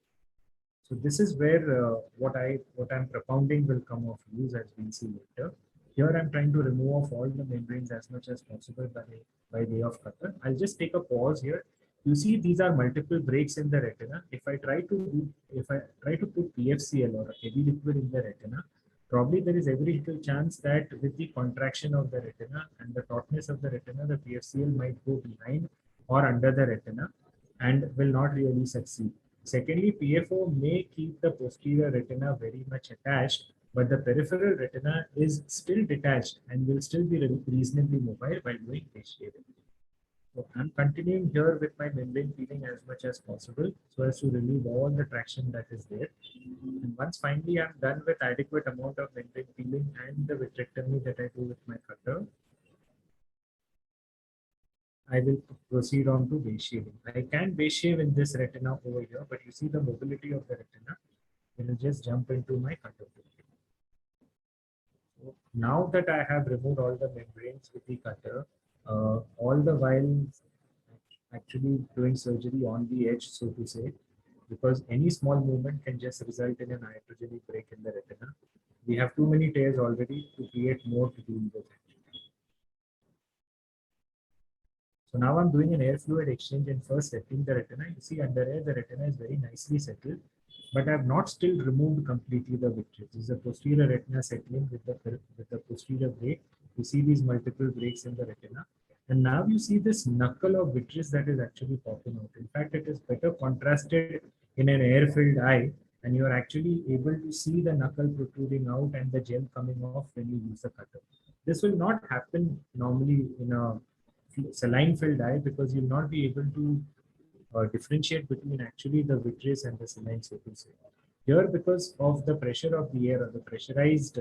Speaker 6: So this is where what I'm propounding will come of use, as we'll see later. Here I'm trying to remove off all the membranes as much as possible by way of cutter. I'll just take a pause here. You see these are multiple breaks in the retina. If I try to put PFCL or a heavy liquid in the retina, probably there is every little chance that with the contraction of the retina and the tautness of the retina, the PFCL might go behind or under the retina and will not really succeed. Secondly, PFO may keep the posterior retina very much attached, but the peripheral retina is still detached and will still be reasonably mobile while doing face shaving. So I'm continuing here with my membrane peeling as much as possible so as to remove all the traction that is there. And once finally I'm done with adequate amount of membrane peeling and the vitrectomy that I do with my cutter, I will proceed on to base shaving. I can base shave in this retina over here, but you see the mobility of the retina. I will just jump into my cutter. So now that I have removed all the membranes with the cutter, all the while actually doing surgery on the edge, so to say, because any small movement can just result in an iatrogenic break in the retina. We have too many tears already to create more to deal with. So now I'm doing an air fluid exchange and first settling the retina. You see under air, the retina is very nicely settled, but I have not still removed completely the vitreous. This is a posterior retina settling with the posterior break. You see these multiple breaks in the retina. And now you see this knuckle of vitreous that is actually popping out. In fact, it is better contrasted in an air-filled eye, and you are actually able to see the knuckle protruding out and the gel coming off when you use the cutter. This will not happen normally in a saline-filled eye because you'll not be able to differentiate between actually the vitreous and the saline, so to say. Here, because of the pressure of the air or the pressurized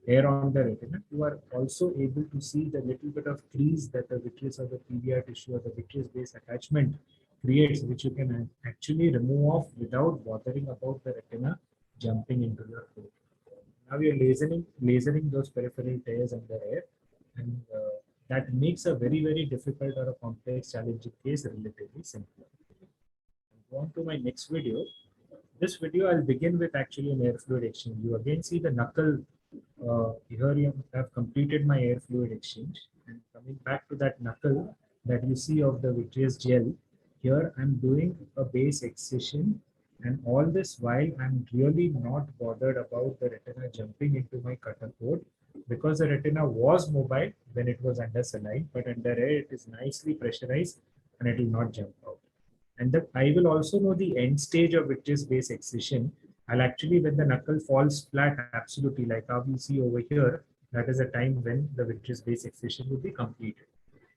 Speaker 6: air on the retina, you are also able to see the little bit of crease that the vitreous or the PVR tissue or the vitreous base attachment creates, which you can actually remove off without bothering about the retina jumping into your foot. Now you're lasering those peripheral tears under air, and that makes a very, very difficult or a complex challenging case relatively simpler. I'll go on to my next video. This video I'll begin with actually an air fluid exchange. You again see the knuckle. Here I have completed my air fluid exchange, and coming back to that knuckle that you see of the vitreous gel, here I'm doing a base excision, and all this while I'm really not bothered about the retina jumping into my cutter port, because the retina was mobile when it was under saline, but under air it is nicely pressurized and it will not jump out. And that I will also know the end stage of vitreous base excision. I'll actually, when the knuckle falls flat, absolutely like how we see over here, that is a time when the vitreous base excision will be completed.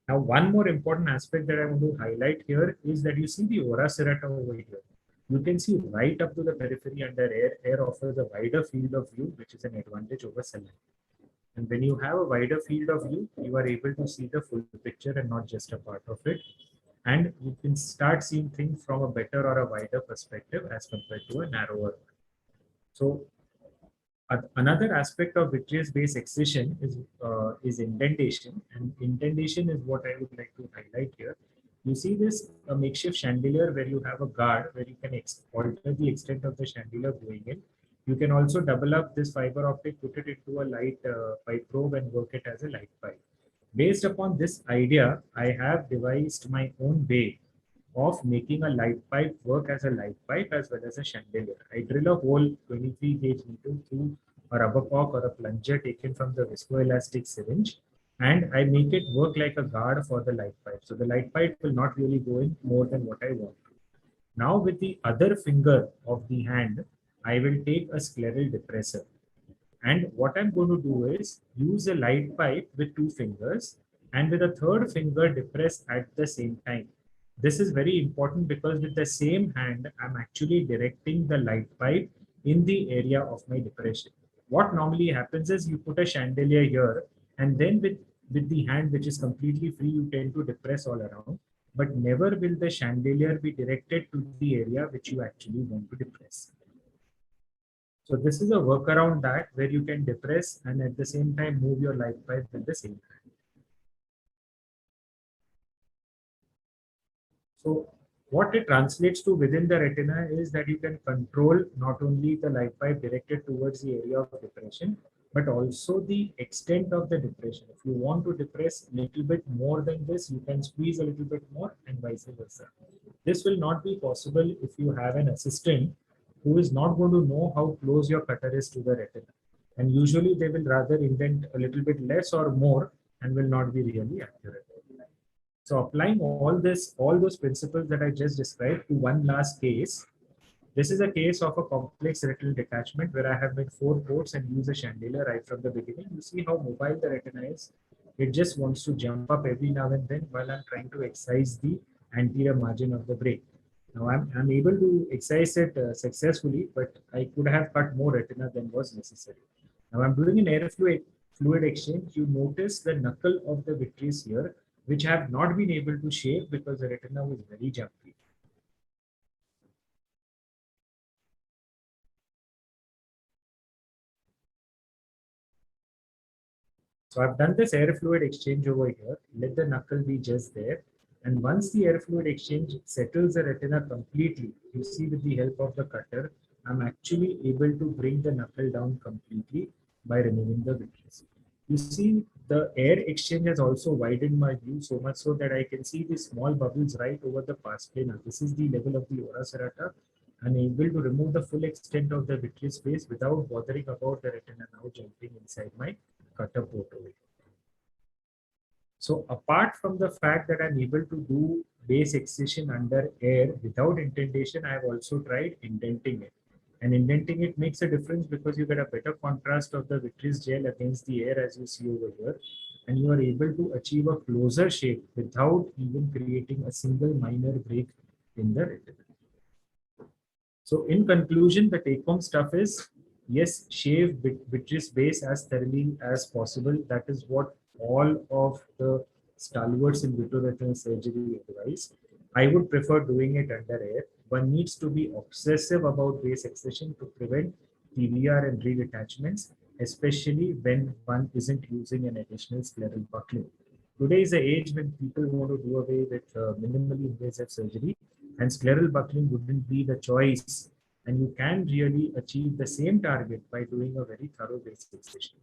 Speaker 6: Now, one more important aspect that I want to highlight here is that you see the ora serrata over here. You can see right up to the periphery under air. Air offers a wider field of view, which is an advantage over saline. And when you have a wider field of view, you are able to see the full picture and not just a part of it. And you can start seeing things from a better or a wider perspective as compared to a narrower one. So another aspect of vitreous base excision is indentation, and indentation is what I would like to highlight here. You see this a makeshift chandelier where you have a guard where you can alter the extent of the chandelier going in. You can also double up this fiber optic, put it into a light pipe probe and work it as a light pipe. Based upon this idea, I have devised my own way of making a light pipe work as a light pipe as well as a chandelier. I drill a hole 23 gauge needle through a rubber cork or a plunger taken from the viscoelastic syringe, and I make it work like a guard for the light pipe. So the light pipe will not really go in more than what I want. Now with the other finger of the hand, I will take a scleral depressor. And what I'm going to do is use a light pipe with 2 fingers and with a 3rd finger depress at the same time. This is very important because with the same hand, I'm actually directing the light pipe in the area of my depression. What normally happens is you put a chandelier here, and then with the hand which is completely free, you tend to depress all around, but never will the chandelier be directed to the area which you actually want to depress. So this is a workaround that where you can depress and at the same time move your light pipe with the same hand. So what it translates to within the retina is that you can control not only the light pipe directed towards the area of depression, but also the extent of the depression. If you want to depress a little bit more than this, you can squeeze a little bit more and vice versa. This will not be possible if you have an assistant who is not going to know how close your cutter is to the retina. And usually they will rather indent a little bit less or more and will not be really accurate. So applying all those principles that I just described to one last case, this is a case of a complex retinal detachment where I have made 4 ports and use a chandelier right from the beginning. You see how mobile the retina is. It just wants to jump up every now and then while I'm trying to excise the anterior margin of the brain. Now I'm able to excise it successfully, but I could have cut more retina than was necessary. Now I'm doing an air fluid exchange. You notice the knuckle of the vitreous here, which I have not been able to shave because the retina was very jumpy. So I've done this air fluid exchange over here. Let the knuckle be just there. And once the air fluid exchange settles the retina completely, you see with the help of the cutter, I'm actually able to bring the knuckle down completely by removing the vitreous. You see the air exchange has also widened my view so much so that I can see the small bubbles right over the pars plana. This is the level of the ora serrata. I'm able to remove the full extent of the vitreous space without bothering about the retina now jumping inside my cutter port over here. So apart from the fact that I'm able to do base excision under air without indentation, I have also tried indenting it. And indenting it makes a difference because you get a better contrast of the vitreous gel against the air as you see over here. And you are able to achieve a closer shape without even creating a single minor break in the retina. So in conclusion, the take home stuff is, yes, shave vitreous base as thoroughly as possible. That is what all of the stalwarts in vitreoretinal surgery advise. I would prefer doing it under air. One needs to be obsessive about base excision to prevent PVR and redetachments, especially when one isn't using an additional scleral buckling. Today is the age when people want to do away with minimally invasive surgery, and scleral buckling wouldn't be the choice. And you can really achieve the same target by doing a very thorough base excision.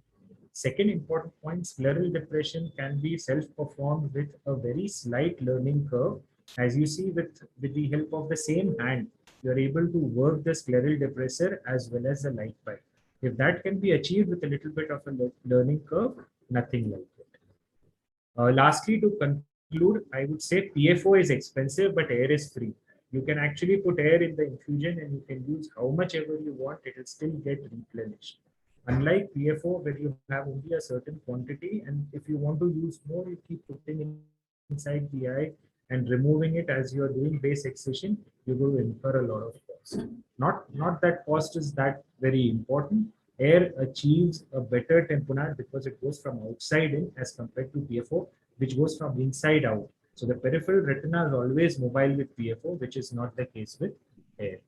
Speaker 6: Second important point, scleral depression can be self-performed with a very slight learning curve. As you see, with the help of the same hand, you're able to work the scleral depressor as well as the light pipe. If that can be achieved with a little bit of a learning curve, nothing like it. Lastly, to conclude, I would say PFO is expensive, but air is free. You can actually put air in the infusion and you can use how much ever you want, it will still get replenished. Unlike PFO, where you have only a certain quantity, and if you want to use more, you keep putting it inside the eye and removing it as you are doing base excision, you will incur a lot of cost. Not that cost is that very important. Air achieves a better tamponade because it goes from outside in as compared to PFO, which goes from inside out. So the peripheral retina is always mobile with PFO, which is not the case with air.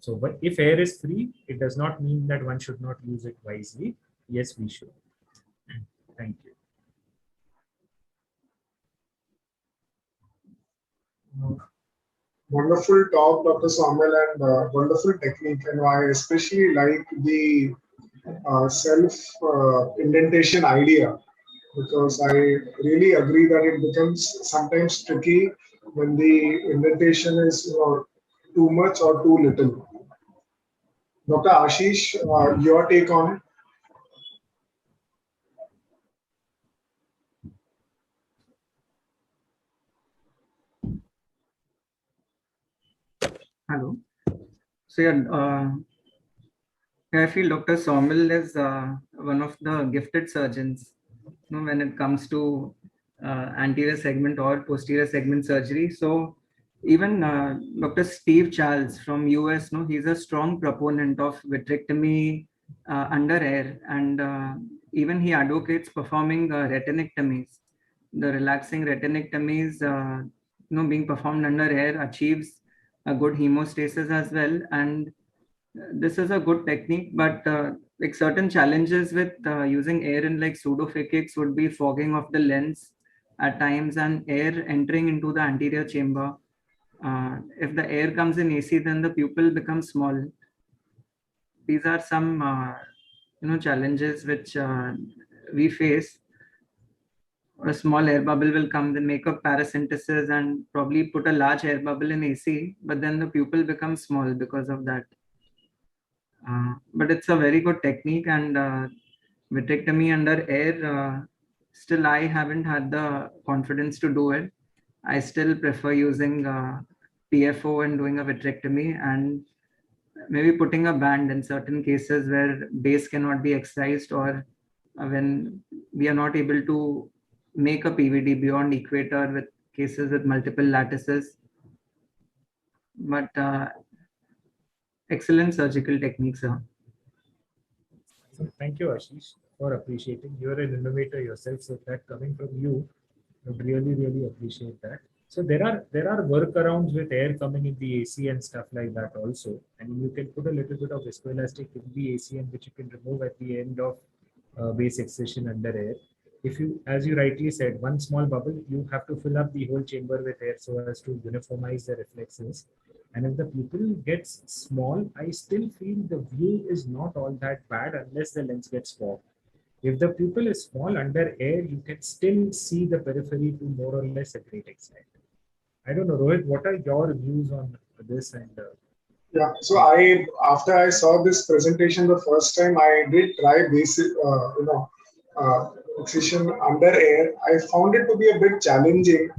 Speaker 6: So, but if air is free, it does not mean that one should not use it wisely. Yes, we should. Thank you.
Speaker 1: Wonderful talk, Dr. Saumil, and wonderful technique. And I especially like the self indentation idea, because I really agree that it becomes sometimes tricky when the indentation is too much or too little. Dr. Ashish, your take on it?
Speaker 2: Hello. So yeah, I feel Dr. Saumil is one of the gifted surgeons, when it comes to anterior segment or posterior segment surgery. So even Dr. Steve Charles from US, he's a strong proponent of vitrectomy under air, and even he advocates performing retinectomies. The relaxing retinectomies, being performed under air achieves a good hemostasis as well, and This is a good technique, but like certain challenges with using air in like pseudophakics would be fogging of the lens at times and air entering into the anterior chamber. If the air comes in AC, then the pupil becomes small. These are some challenges which we face. A small air bubble will come, then make up paracentesis and probably put a large air bubble in AC, but then the pupil becomes small because of that. But it's a very good technique, and vitrectomy under air, still I haven't had the confidence to do it. I still prefer using PFO and doing a vitrectomy, and maybe putting a band in certain cases where base cannot be excised, or when we are not able to make a PVD beyond equator with cases with multiple lattices. But excellent surgical techniques.
Speaker 6: So thank you, Ashish, for appreciating. You're an innovator yourself, so that coming from you, I would really, really appreciate that. So there are workarounds with air coming in the AC and stuff like that also. And you can put a little bit of viscoelastic in the AC, and which you can remove at the end of base excision under air. If you, as you rightly said, one small bubble, you have to fill up the whole chamber with air so as to uniformize the reflexes. And if the pupil gets small, I still feel the view is not all that bad unless the lens gets fogged. If the pupil is small under air, you can still see the periphery to more or less a great extent. I don't know, Rohit, what are your views on this? And
Speaker 1: Yeah, so after I saw this presentation the first time, I did try basic, excision under air. I found it to be a bit challenging,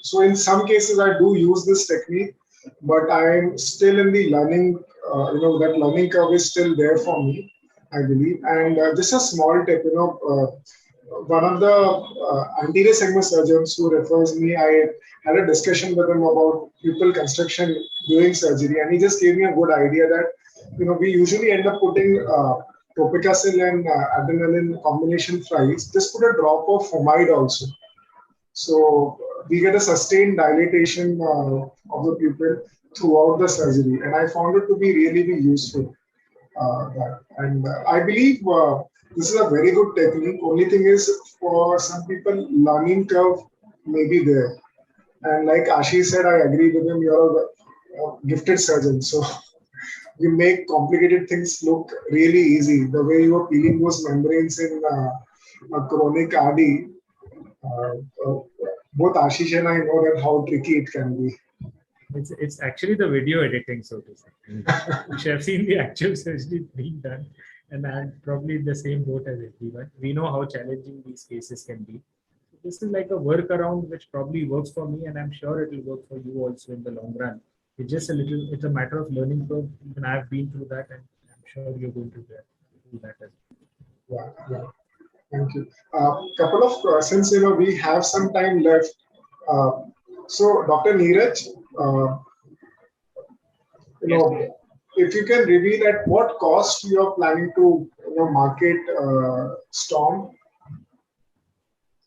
Speaker 1: so in some cases I do use this technique, but I'm still in the learning, that learning curve is still there for me, I believe. And just a small tip, one of the anterior segment surgeons who refers me, I had a discussion with him about pupil construction during surgery, and he just gave me a good idea that we usually end up putting topicacil and adrenaline combination fries. Just put a drop of fomide also, so we get a sustained dilatation of the pupil throughout the surgery, and I found it to be really useful. And I believe this is a very good technique. Only thing is, for some people, learning curve may be there. And like Ashish said, I agree with him. You're a gifted surgeon, so you make complicated things look really easy. The way you are peeling those membranes in a chronic RD, both Ashish and I know that how tricky it can be.
Speaker 6: it's actually the video editing, so to say. You should have seen the actual surgery being done, and I'm probably in the same boat as everyone. We know how challenging these cases can be. So this is like a workaround which probably works for me, and I'm sure it will work for you also in the long run. It's a matter of learning curve. Even I've been through that, and I'm sure you're going to do that as well.
Speaker 1: Yeah. Thank you. Couple of questions. We have some time left. So, Dr. Neeraj, if you can reveal at what cost you are planning to market Storm.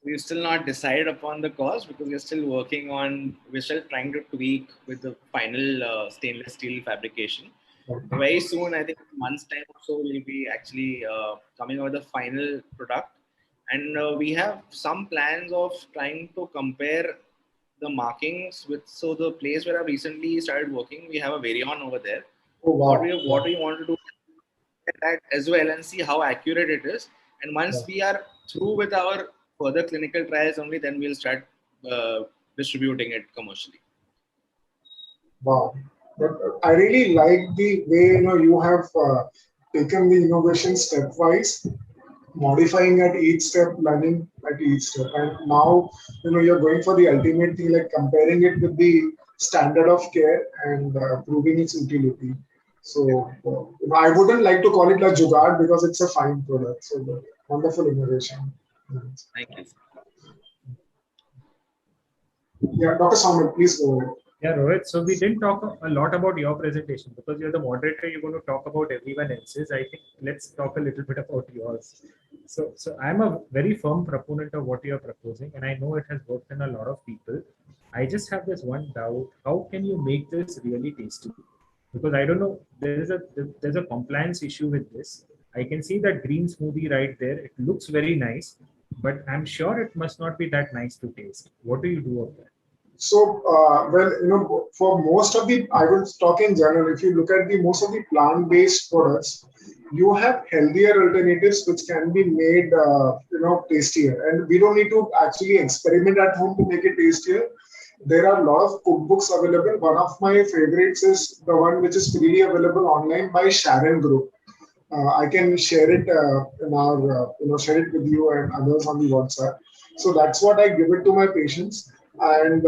Speaker 5: We've still not decided upon the cost because we're still trying to tweak with the final stainless steel fabrication. Okay. Very soon, I think a month's time or so, we'll be actually coming out with the final product. And we have some plans of trying to compare the markings so the place where I recently started working, we have a Varion over there. Oh, wow. What we want to do that as well and see how accurate it is. And once we are through with our further clinical trials only, then we'll start distributing it commercially.
Speaker 1: Wow. But I really like the way you have taken the innovation stepwise, modifying at each step, learning at each step, and now you're going for the ultimate thing, like comparing it with the standard of care and proving its utility. So I wouldn't like to call it a jugaad because it's a fine product. So wonderful innovation.
Speaker 5: Thank you.
Speaker 1: Yeah, Dr. Saumil, please go ahead.
Speaker 6: Yeah, Rohit. So we didn't talk a lot about your presentation because you're the moderator. You're going to talk about everyone else's. I think let's talk a little bit about yours. So I'm a very firm proponent of what you're proposing, and I know it has worked in a lot of people. I just have this one doubt: how can you make this really tasty? because I don't know, there's a compliance issue with this. I can see that green smoothie right there. It looks very nice, but I'm sure it must not be that nice to taste. What do you do of that?
Speaker 1: So, well, for most of the, I will talk in general, if you look at the most of the plant-based products, you have healthier alternatives which can be made, tastier. And we don't need to actually experiment at home to make it tastier. There are a lot of cookbooks available. One of my favorites is the one which is freely available online by Sharon Group. I can share it in our, share it with you and others on the WhatsApp. So that's what I give it to my patients. And,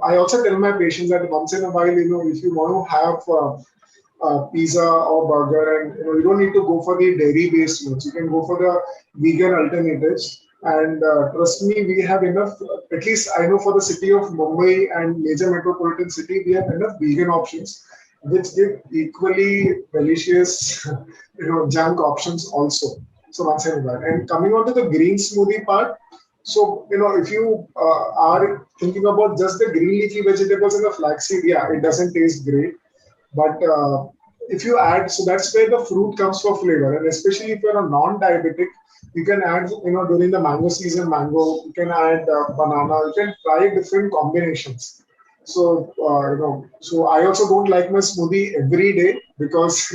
Speaker 1: I also tell my patients that once in a while, if you want to have pizza or burger, and you don't need to go for the dairy-based ones. You can go for the vegan alternatives. And trust me, we have enough. At least I know for the city of Mumbai and major metropolitan city, we have enough vegan options, which give equally delicious, junk options also. So once in a while. And coming on to the green smoothie part. So, if you are thinking about just the green leafy vegetables and the flaxseed, yeah, it doesn't taste great. But if you add, so that's where the fruit comes for flavor. And especially if you're a non-diabetic, you can add, during the mango season, mango, you can add banana, you can try different combinations. So, so I also don't like my smoothie every day because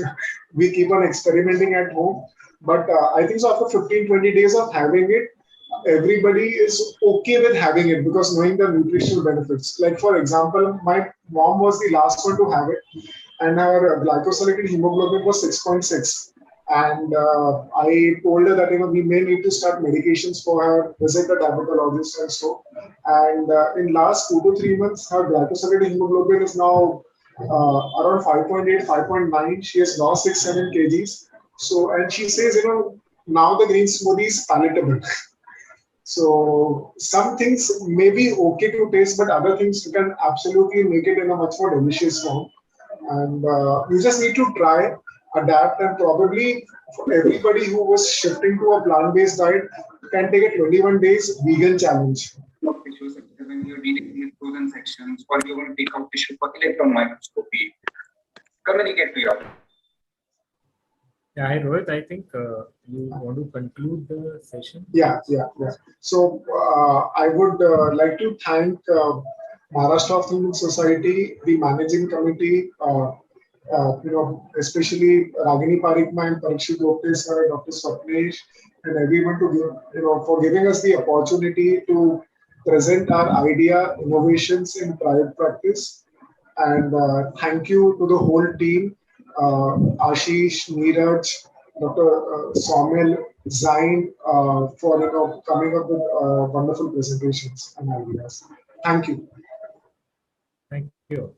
Speaker 1: we keep on experimenting at home. But I think so after 15, 20 days of having it, everybody is okay with having it because knowing the nutritional benefits. Like for example, my mom was the last one to have it, and her glycosylated hemoglobin was 6.6. And I told her that we may need to start medications for her, visit the diabetologist and so. And in last 2 to 3 months, her glycosylated hemoglobin is now around 5.8, 5.9. She has lost 6-7 kgs. So, and she says, now the green smoothie is palatable. So some things may be okay to taste, but other things you can absolutely make it in a much more delicious form. And you just need to try, adapt, and probably for everybody who was shifting to a plant-based diet can take a 21 days vegan challenge.
Speaker 7: Tissues, when you're reading these frozen sections, or you want to take out tissue for electron microscopy, communicate to your.
Speaker 6: Yeah, hi Rohit, I think you want to conclude the session.
Speaker 1: Yeah. So I would like to thank Maharashtra Ophthalmic Society, the managing committee, especially Ragini Parikma and Parikshit Gopte sir, Dr. Swapnesh, and everyone to give, for giving us the opportunity to present our idea, innovations in private practice. And thank you to the whole team. Ashish, Neeraj, Dr. Saumil, Zain, for coming up with wonderful presentations and ideas. Thank you.
Speaker 6: Thank you.